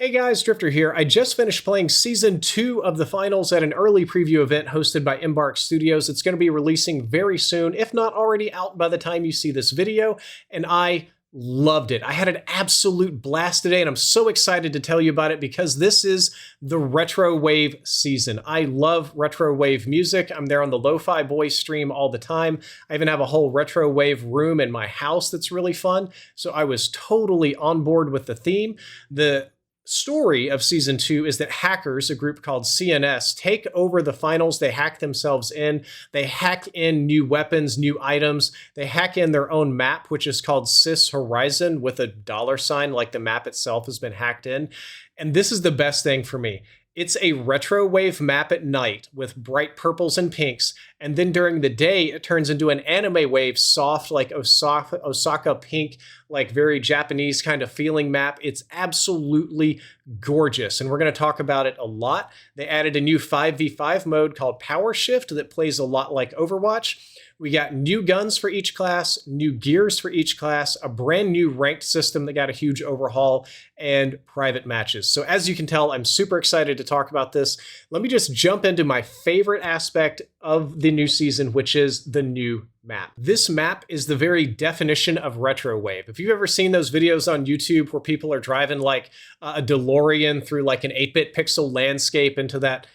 Hey guys, Drifter here. I just finished playing Season 2 of the finals at an early preview event hosted by Embark Studios. It's going to be releasing very soon, if not already out by the time you see this video, and I loved it. I had an absolute blast today, and I'm so excited to tell you about it because this is the RETROWAVE season. I love RETROWAVE music. I'm there on the Lo-Fi Boys stream all the time. I even have a whole RETROWAVE room in my house that's really fun, so I was totally on board with the theme. The story of Season 2 is that hackers, a group called CNS, take over the finals. They hack themselves in. They hack in new weapons, new items. They hack in their own map, which is called SYS Horizon with a $, like the map itself has been hacked in. And this is the best thing for me. It's a RETROWAVE map at night with bright purples and pinks, and then during the day, it turns into an anime wave, soft, like Osaka pink, like very Japanese kind of feeling map. It's absolutely gorgeous, and we're going to talk about it a lot. They added a new 5v5 mode called Power Shift that plays a lot like Overwatch. We got new guns for each class, new gears for each class, a brand new ranked system that got a huge overhaul, and private matches. So as you can tell, I'm super excited to talk about this. Let me just jump into my favorite aspect of the new season, which is the new map. This map is the very definition of RETROWAVE. If you've ever seen those videos on YouTube where people are driving like a DeLorean through like an 8-bit pixel landscape into that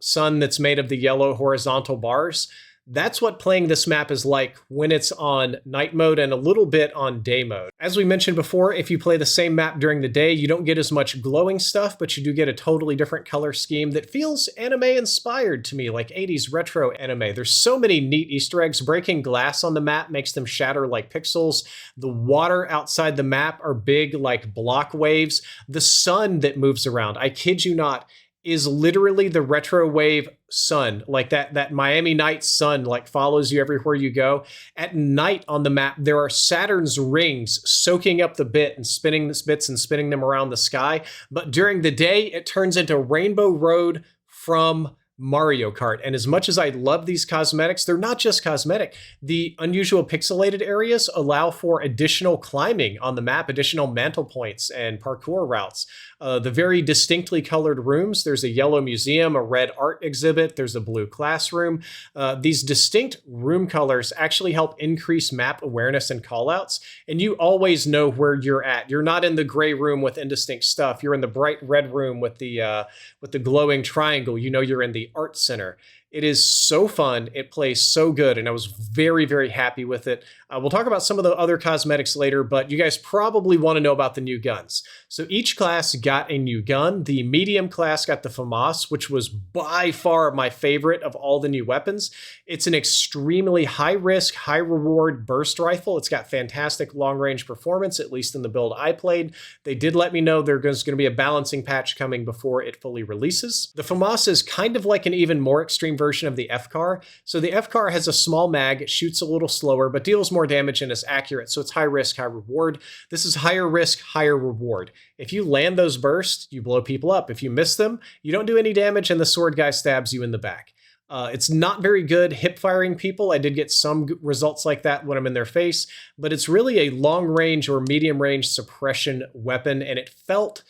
sun that's made of the yellow horizontal bars, that's what playing this map is like when it's on night mode and a little bit on day mode. As we mentioned before, if you play the same map during the day, you don't get as much glowing stuff, but you do get a totally different color scheme that feels anime inspired to me, like 80s retro anime. There's so many neat Easter eggs. Breaking glass on the map makes them shatter like pixels. The water outside the map are big like block waves. The sun that moves around, I kid you not, is literally the RETROWAVE sun, like that Miami night sun, like follows you everywhere you go. At night on the map, there are Saturn's rings soaking up the bit and spinning the bits and spinning them around the sky. But during the day, it turns into Rainbow Road from Mario Kart. And as much as I love these cosmetics, they're not just cosmetic. The unusual pixelated areas allow for additional climbing on the map, additional mantle points and parkour routes. The very distinctly colored rooms, there's a yellow museum, a red art exhibit, there's a blue classroom. These distinct room colors actually help increase map awareness and callouts, and you always know where you're at. You're not in the gray room with indistinct stuff. You're in the bright red room with the glowing triangle. You know you're in the art center. It is so fun. It plays so good, and I was very, very happy with it. We'll talk about some of the other cosmetics later, but you guys probably want to know about the new guns. So each class got a new gun. The medium class got the Famas, which was by far my favorite of all the new weapons. It's an extremely high-risk, high-reward burst rifle. It's got fantastic long-range performance, at least in the build I played. They did let me know there's going to be a balancing patch coming before it fully releases. The Famas is kind of like an even more extreme version of the FCAR. So the FCAR has a small mag, it shoots a little slower, but deals more damage and is accurate. So it's high risk, high reward. This is higher risk, higher reward. If you land those bursts, you blow people up. If you miss them, you don't do any damage and the sword guy stabs you in the back. It's not very good hip firing people. I did get some results like that when I'm in their face, but it's really a long range or medium range suppression weapon, and it felt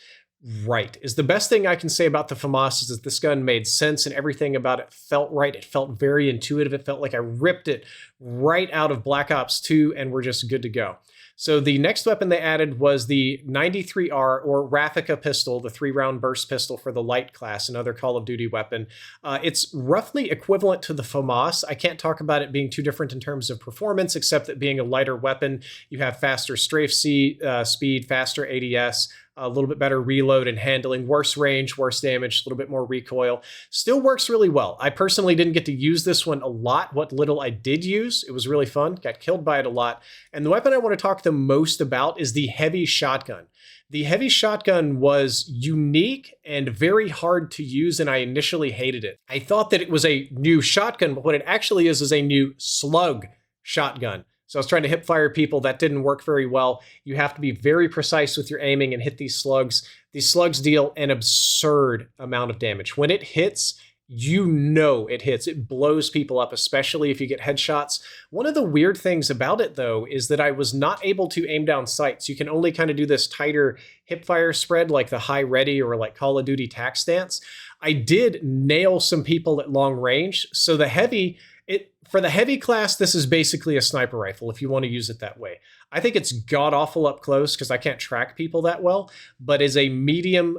right. Is the best thing I can say about the Famas is that this gun made sense and everything about it felt right. It felt very intuitive. It felt like I ripped it right out of Black Ops 2 and we're just good to go. So the next weapon they added was the 93R or Raffica pistol, the 3-round burst pistol for the light class, another Call of Duty weapon. It's roughly equivalent to the Famas. I can't talk about it being too different in terms of performance, except that being a lighter weapon, you have faster strafe speed, faster ADS, a little bit better reload and handling, worse range, worse damage, a little bit more recoil. Still works really well. I personally didn't get to use this one a lot. What little I did use, it was really fun. Got killed by it a lot. And the weapon I want to talk the most about is the heavy shotgun. The heavy shotgun was unique and very hard to use, and I initially hated it. I thought that it was a new shotgun, but what it actually is a new slug shotgun. So I was trying to hip fire people. That didn't work very well. You have to be very precise with your aiming and hit these slugs. These slugs deal an absurd amount of damage. When it hits, you know it hits. It blows people up, especially if you get headshots. One of the weird things about it, though, is that I was not able to aim down sights. You can only kind of do this tighter hipfire spread like the high ready or like Call of Duty tac stance. I did nail some people at long range. So the heavy, for the heavy class, this is basically a sniper rifle if you want to use it that way. I think it's god-awful up close because I can't track people that well, but as a medium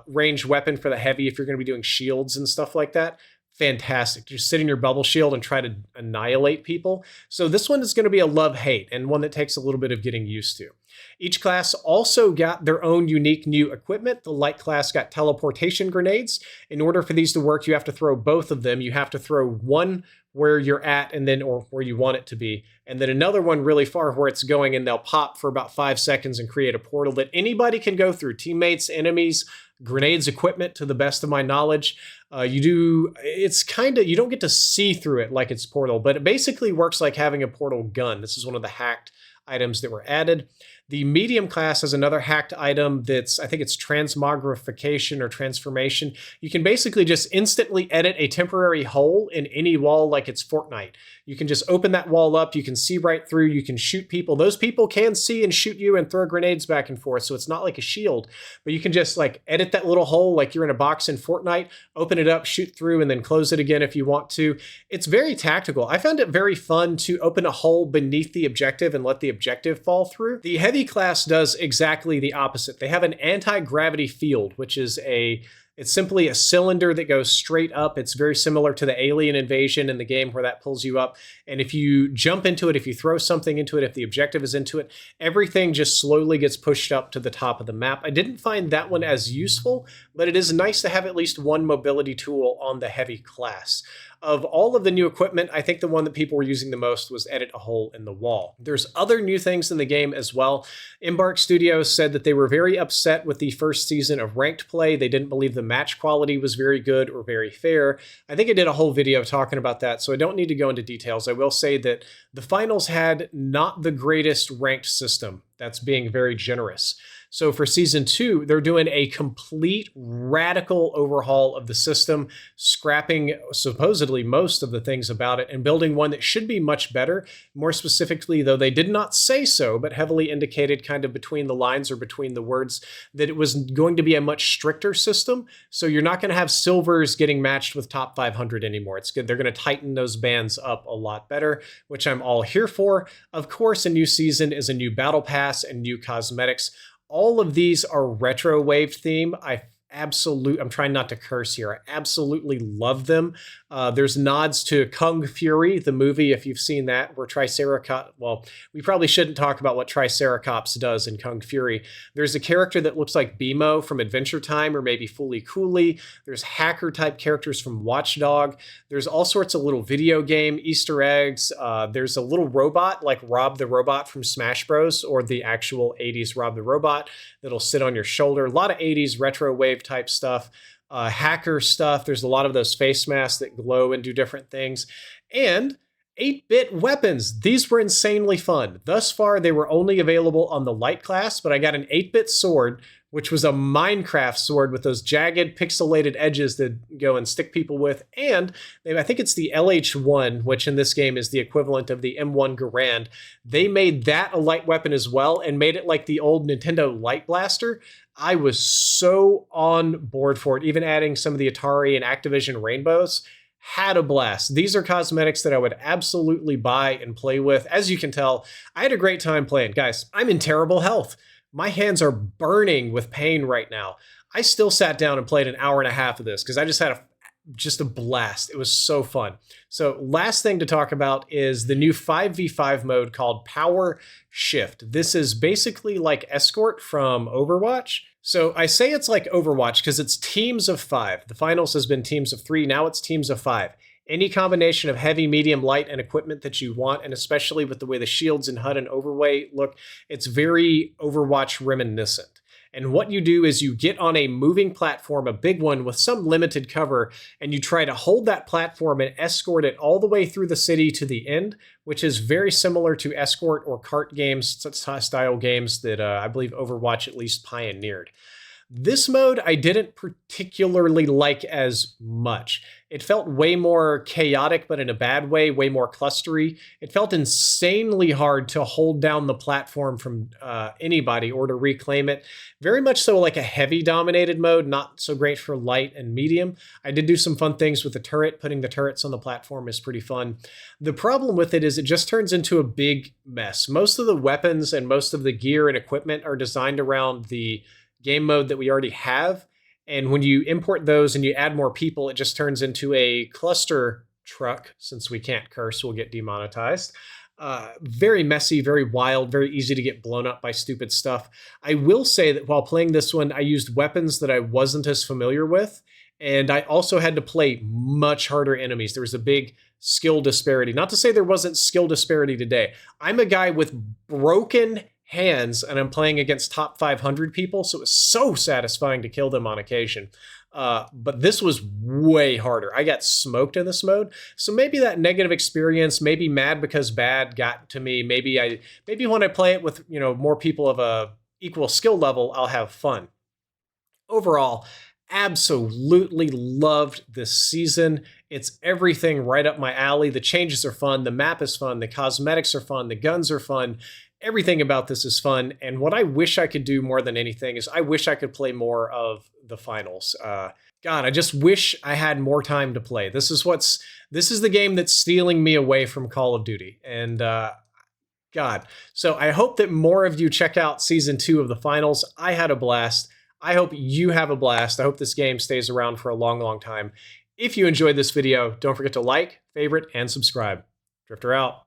range weapon for the heavy, if you're going to be doing shields and stuff like that, fantastic. Just sit in your bubble shield and try to annihilate people. So this one is going to be a love-hate and one that takes a little bit of getting used to. Each class also got their own unique new equipment. The light class got teleportation grenades. In order for these to work, you have to throw both of them. You have to throw one where you're at and then or where you want it to be, and then another one really far where it's going, and they'll pop for about 5 seconds and create a portal that anybody can go through. Teammates, enemies, grenades, equipment, to the best of my knowledge. It's kind of, you don't get to see through it like it's Portal, but it basically works like having a portal gun. This is one of the hacked items that were added. The medium class has another hacked item that's, I think it's transmogrification or transformation. You can basically just instantly edit a temporary hole in any wall like it's Fortnite. You can just open that wall up, you can see right through, you can shoot people. Those people can see and shoot you and throw grenades back and forth, so it's not like a shield, but you can just like edit that little hole like you're in a box in Fortnite, open it up, shoot through, and then close it again if you want to. It's very tactical. I found it very fun to open a hole beneath the objective and let the objective fall through. The heavy class does exactly the opposite. They have an anti-gravity field, which is it's simply a cylinder that goes straight up. It's very similar to the alien invasion in the game where that pulls you up. And if you jump into it, if you throw something into it, if the objective is into it, everything just slowly gets pushed up to the top of the map. I didn't find that one as useful, but it is nice to have at least one mobility tool on the heavy class. Of all of the new equipment, I think the one that people were using the most was edit a hole in the wall. There's other new things in the game as well. Embark Studios said that they were very upset with the first season of ranked play. They didn't believe the match quality was very good or very fair. I think I did a whole video talking about that, so I don't need to go into details. I will say that the finals had not the greatest ranked system. That's being very generous. So for season 2, they're doing a complete radical overhaul of the system, scrapping supposedly most of the things about it and building one that should be much better. More specifically, though they did not say so, but heavily indicated kind of between the lines or between the words that it was going to be a much stricter system. So you're not going to have silvers getting matched with top 500 anymore. It's good. They're going to tighten those bands up a lot better, which I'm all here for. Of course, a new season is a new battle pass and new cosmetics. All of these are RETROWAVE theme. I'm trying not to curse here. I absolutely love them. There's nods to Kung Fury, the movie, if you've seen that, where Triceratops, well, we probably shouldn't talk about what Triceratops does in Kung Fury. There's a character that looks like BMO from Adventure Time, or maybe Fooly Cooley. There's hacker-type characters from Watchdog. There's all sorts of little video game Easter eggs. There's a little robot, like Rob the Robot from Smash Bros., or the actual 80s Rob the Robot, that'll sit on your shoulder. A lot of 80s RETROWAVE type stuff. Hacker stuff. There's a lot of those face masks that glow and do different things. And 8-bit weapons. These were insanely fun. Thus far, they were only available on the light class, but I got an 8-bit sword, which was a Minecraft sword with those jagged, pixelated edges that go and stick people with. And I think it's the LH1, which in this game is the equivalent of the M1 Garand. They made that a light weapon as well and made it like the old Nintendo Light Blaster. I was so on board for it, even adding some of the Atari and Activision rainbows. Had a blast. These are cosmetics that I would absolutely buy and play with. As you can tell, I had a great time playing. Guys, I'm in terrible health. My hands are burning with pain right now. I still sat down and played an hour and a half of this because I just had a blast. It was so fun. So last thing to talk about is the new 5v5 mode called Power Shift. This is basically like Escort from Overwatch. So I say it's like Overwatch because it's teams of 5. The finals has been teams of 3. Now it's teams of 5. Any combination of heavy, medium, light, and equipment that you want, and especially with the way the shields and HUD and overweight look, it's very Overwatch reminiscent. And what you do is you get on a moving platform, a big one with some limited cover, and you try to hold that platform and escort it all the way through the city to the end, which is very similar to escort or cart games, style games that I believe Overwatch at least pioneered. This mode I didn't particularly like as much. It felt way more chaotic, but in a bad way, way more clustery. It felt insanely hard to hold down the platform from anybody or to reclaim it. Very much so like a heavy dominated mode, not so great for light and medium. I did do some fun things with the turret. Putting the turrets on the platform is pretty fun. The problem with it is it just turns into a big mess. Most of the weapons and most of the gear and equipment are designed around the game mode that we already have. And when you import those and you add more people, it just turns into a cluster truck. Since we can't curse, we'll get demonetized. Very messy, very wild, very easy to get blown up by stupid stuff. I will say that while playing this one, I used weapons that I wasn't as familiar with. And I also had to play much harder enemies. There was a big skill disparity. Not to say there wasn't skill disparity today. I'm a guy with broken hands and I'm playing against top 500 people, so it was so satisfying to kill them on occasion. But this was way harder. I got smoked in this mode, so maybe that negative experience, maybe mad because bad got to me. Maybe when I play it with more people of a equal skill level, I'll have fun. Overall, absolutely loved this season. It's everything right up my alley. The changes are fun. The map is fun. The cosmetics are fun. The guns are fun. Everything about this is fun. And what I wish I could do more than anything is I wish I could play more of the finals. God, I just wish I had more time to play. This is the game that's stealing me away from Call of Duty. And God, so I hope that more of you check out season 2 of the finals. I had a blast. I hope you have a blast. I hope this game stays around for a long, long time. If you enjoyed this video, don't forget to like, favorite, and subscribe. Drifter out.